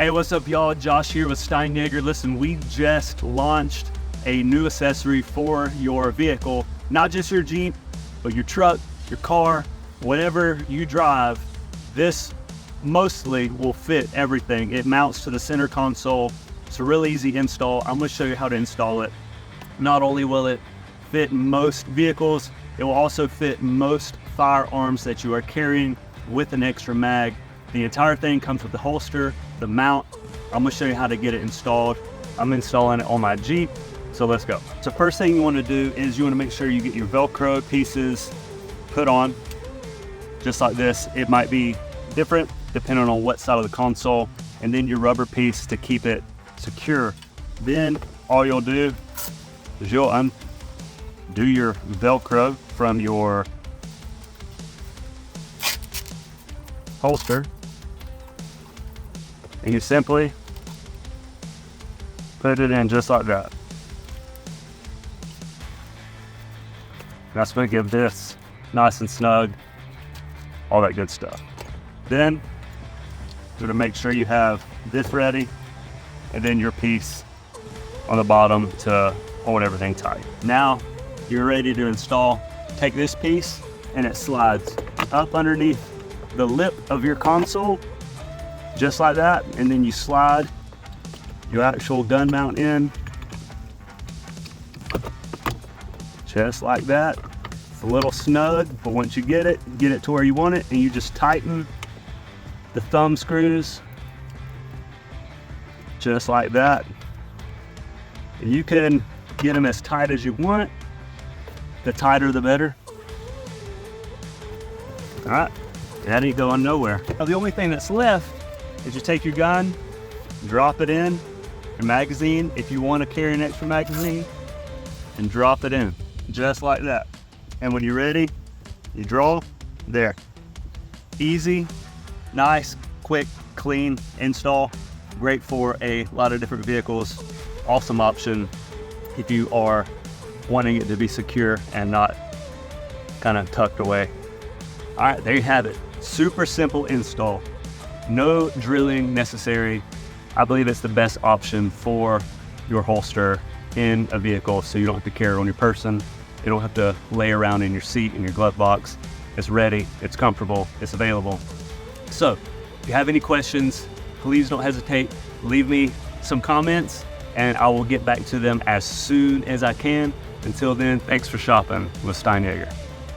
Hey, what's up, y'all? Josh here with Steinjager. Listen, we just launched a new accessory for your vehicle, not just your Jeep, but your truck, your car, whatever you drive. This mostly will fit everything. It mounts to the center console. It's a really easy install. I'm going to show you how to install it. Not only will it fit most vehicles, it will also fit most firearms that you are carrying with an extra mag. The entire thing comes with the holster, the mount. I'm gonna show you how to get it installed. I'm installing it on my Jeep, so let's go. So first thing you wanna do is you wanna make sure you get your Velcro pieces put on, just like this. It might be different depending on what side of the console, and then your rubber piece to keep it secure. Then all you'll do is you'll undo your Velcro from your holster, and you simply put it in just like that. That's going to give this nice and snug, all that good stuff. Then you're going to make sure you have this ready, and then your piece on the bottom to hold everything tight. Now you're ready to install. Take this piece and it slides up underneath the lip of your console, just like that, and then you slide your actual gun mount in, just like that. It's a little snug, but once you get it to where you want it, and you just tighten the thumb screws, just like that. And you can get them as tight as you want. The tighter the better. All right. That ain't going nowhere. Now the only thing that's left is you take your gun, drop it in, your magazine, if you want to carry an extra magazine, and drop it in, just like that. And when you're ready, you draw, there. Easy, nice, quick, clean install. Great for a lot of different vehicles. Awesome option if you are wanting it to be secure and not kind of tucked away. All right, there you have it. Super simple install. No drilling necessary. I believe it's the best option for your holster in a vehicle, so you don't have to carry it on your person. You don't have to lay around in your seat, in your glove box. It's ready, it's comfortable, it's available. So if you have any questions, please don't hesitate. Leave me some comments and I will get back to them as soon as I can. Until then, thanks for shopping with Steinjager.